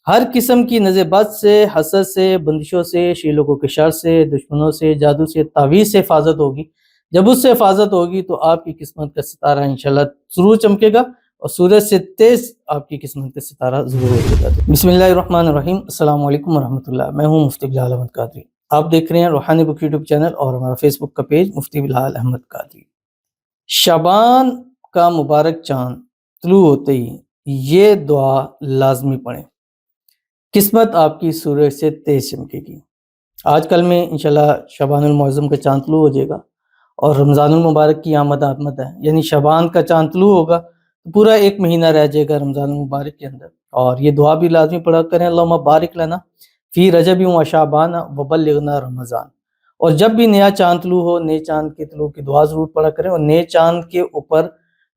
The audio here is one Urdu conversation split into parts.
ہر قسم کی نظر بد سے، حسد سے، بندشوں سے، شیلوں کے شر سے، دشمنوں سے، جادو سے، تعویذ سے حفاظت ہوگی۔ جب اس سے حفاظت ہوگی تو آپ کی قسمت کا ستارہ انشاءاللہ ضرور چمکے گا، اور سورج سے تیز آپ کی قسمت کا ستارہ ضرور ہو جائے گا۔ بسم اللہ الرحمن الرحیم، السلام علیکم ورحمۃ اللہ۔ میں ہوں مفتی بلال احمد قادری، آپ دیکھ رہے ہیں روحانی بک یوٹیوب چینل اور ہمارا فیس بک کا پیج مفتی بلال احمد قادری۔ شعبان کا مبارک چاند طلوع ہوتے ہی یہ دعا لازمی پڑھیں، قسمت آپ کی سورج سے تیز چمکے گی۔ آج کل میں انشاءاللہ شعبان المعظم کا چاند طلوع ہو جائے گا اور رمضان المبارک کی آمد ہے، یعنی شعبان کا چاند طلوع ہوگا تو پورا ایک مہینہ رہ جائے گا رمضان المبارک کے اندر، اور یہ دعا بھی لازمی پڑھا کریں، اللہم بارک لنا فی رجب و شعبان وبلغنا رمضان۔ اور جب بھی نیا چاند طلوع ہو، نئے چاند کے طلوع کی دعا ضرور پڑھا کریں، اور نئے چاند کے اوپر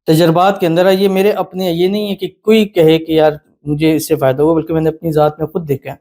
تجربات کے اندر یہ میرے اپنے، یہ نہیں ہے کہ کوئی کہے کہ یار مجھے اس سے فائدہ ہوگا، بلکہ میں نے اپنی ذات میں خود دیکھا ہے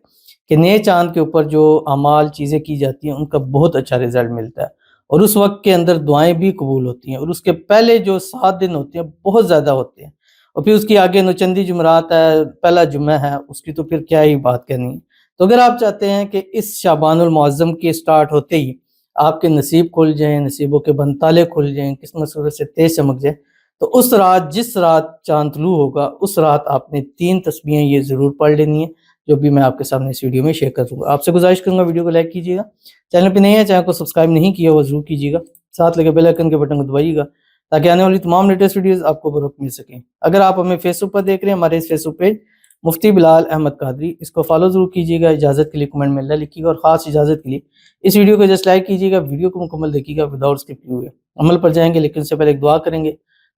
کہ نئے چاند کے اوپر جو اعمال چیزیں کی جاتی ہیں ان کا بہت اچھا رزلٹ ملتا ہے، اور اس وقت کے اندر دعائیں بھی قبول ہوتی ہیں، اور اس کے پہلے جو 7 دن ہوتے ہیں بہت زیادہ ہوتے ہیں، اور پھر اس کی آگے نوچندی جمعرات ہے، پہلا جمعہ ہے، اس کی تو پھر کیا ہی بات کرنی ہے۔ تو اگر آپ چاہتے ہیں کہ اس شعبان المعظم کے سٹارٹ ہوتے ہی آپ کے نصیب کھل جائیں، نصیبوں کے بند تالے کھل جائیں، قسمت سورج سے تیز چمک جائے، تو اس رات، جس رات چاند طلوع ہوگا اس رات آپ نے 3 تسبیحیں یہ ضرور پڑھ لینی ہیں، جو بھی میں آپ کے سامنے اس ویڈیو میں شیئر کروں گا۔ آپ سے گزارش کروں گا ویڈیو کو لائک کیجیے گا، چینل پہ نہیں ہے چینل کو سبسکرائب نہیں کیا وہ ضرور کیجیے گا، ساتھ لگے بیل آئیکن کے بٹن کو دبائیے گا تاکہ آنے والی تمام لیٹسٹ ویڈیوز آپ کو بروقت مل سکیں۔ اگر آپ ہمیں فیس بک پر دیکھ رہے ہیں، ہمارے اس فیس بک پیج مفتی بلال احمد قادری، اس کو فالو ضرور کیجیے گا، اجازت کے لیے کمنٹ میں اللہ لکھیے گا، اور خاص اجازت کے لیے اس ویڈیو کو جسٹ لائک کیجیے گا، ویڈیو کو مکمل دیکھیے گا وداؤٹ اسکپ کیے ہوئے۔ عمل پر جائیں گے لیکن اس سے پہلے ایک دعا کریں گے،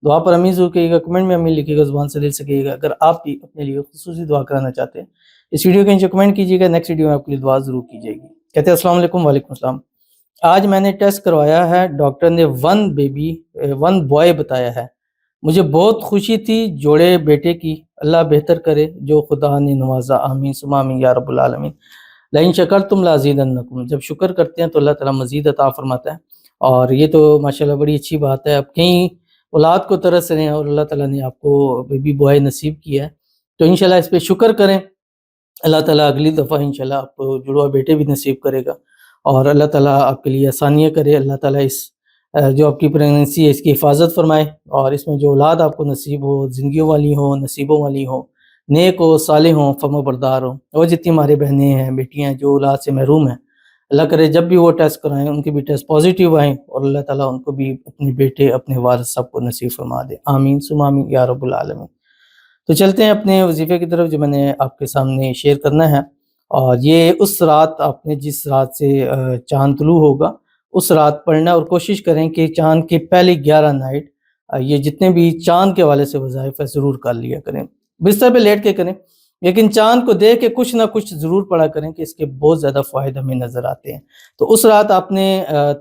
دعا پر امین ضرور کہیے گا، کمنٹ میں امین لکھیے گا، زبان سے دل سے کہیے گا۔ اگر آپ بھی اپنے لیے خصوصی دعا کرانا چاہتے ہیں اس ویڈیو کے نیچے کمنٹ کیجیے گا، نیکسٹ ویڈیو میں آپ کے لیے دعا ضرور کی جائے گی۔ کہتے ہیں السلام علیکم، وعلیکم السلام۔ آج میں نے ٹیسٹ کروایا ہے، ڈاکٹر نے 1 بوائے بتایا ہے، مجھے بہت خوشی تھی جوڑے بیٹے کی، اللہ بہتر کرے جو خدا نے نوازا، آمین ثم آمین یا رب العالمین۔ لئن شکرتم لازیدنکم، جب شکر کرتے ہیں تو اللہ تعالیٰ مزید عطا فرماتا ہے، اور یہ تو ماشاءاللہ بڑی اچھی بات ہے۔ اب کہیں اولاد کو ترس رہے ہیں اور اللہ تعالیٰ نے آپ کو بیبی بوائے نصیب کیا ہے تو انشاءاللہ اس پہ شکر کریں، اللہ تعالیٰ اگلی دفعہ انشاءاللہ آپ کو جڑوا بیٹے بھی نصیب کرے گا، اور اللہ تعالیٰ آپ کے لیے آسانیاں کرے، اللہ تعالیٰ اس جو آپ کی پریگننسی ہے اس کی حفاظت فرمائے، اور اس میں جو اولاد آپ کو نصیب ہو، زندگیوں والی ہو، نصیبوں والی ہو، نیک ہو، صالح ہوں، فرما بردار ہوں، اور جتنی ہمارے بہنیں ہیں، بیٹیاں ہیں جو اولاد سے محروم ہیں، اللہ کرے جب بھی وہ ٹیسٹ کرائیں ان کے بھی ٹیسٹ پازیٹیو آئیں، اور اللہ تعالیٰ ان کو بھی اپنے بیٹے، اپنے وارث سب کو نصیب فرما دے، آمین ثم آمین یا رب العالمین۔ تو چلتے ہیں اپنے وظیفے کی طرف جو میں نے آپ کے سامنے شیئر کرنا ہے، اور یہ اس رات آپ نے جس رات سے چاند طلوع ہوگا اس رات پڑھنا، اور کوشش کریں کہ چاند کے پہلے 11 نائٹ یہ جتنے بھی چاند کے حوالے سے وظائف ہے ضرور کر لیا کریں، بستر پہ لیٹ کے کریں، لیکن چاند کو دیکھ کے کچھ نہ کچھ ضرور پڑھا کریں کہ اس کے بہت زیادہ فوائد ہمیں نظر آتے ہیں۔ تو اس رات آپ نے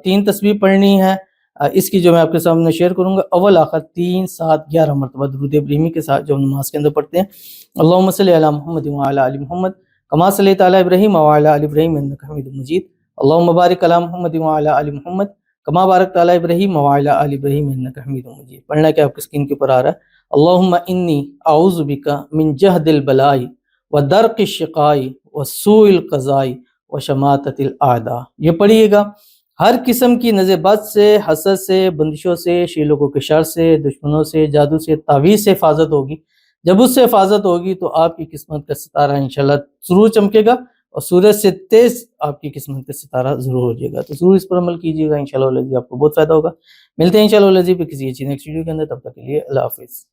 3 تسبیح پڑھنی ہے، اس کی جو میں آپ کے سامنے شیئر کروں گا، اول آخر 3 7 11 مرتبہ درود ابراہیمی کے ساتھ جو ہم نماز کے اندر پڑھتے ہیں، اللہم صلی علی محمد وعلی آل محمد کما صلیت علی ابراہیم وعلی آل ابراہیم انک حمید مجید، اللہم بارک علی محمد وعلی آل محمد کما بارکت علی ابراہیم وعلی آل ابراہیم انک حمید مجید۔ پڑھنا کہ آپ کی اسکرین کے اوپر آ رہا ہے، اللہم انی اعوذ بک من جہد البلاء ودرک الشقاء وسوء القضاء وشماتۃ الاعداء۔ یہ پڑھیے گا، ہر قسم کی نظر بد سے، حسد سے، بندشوں سے، شیلوں کے شر سے، دشمنوں سے، جادو سے، تعویذ سے حفاظت ہوگی۔ جب اس سے حفاظت ہوگی تو آپ کی قسمت کا ستارہ انشاءاللہ ضرور چمکے گا، اور سورج سے تیز آپ کی قسمت کا ستارہ ضرور ہو جائے گا۔ تو ضرور اس پر عمل کیجیے گا، انشاءاللہ آپ کو بہت فائدہ ہوگا۔ ملتے ہیں انشاءاللہ کسی اچھی نیکسٹ ویڈیو کے اندر، تب تک کے لیے اللہ حافظ۔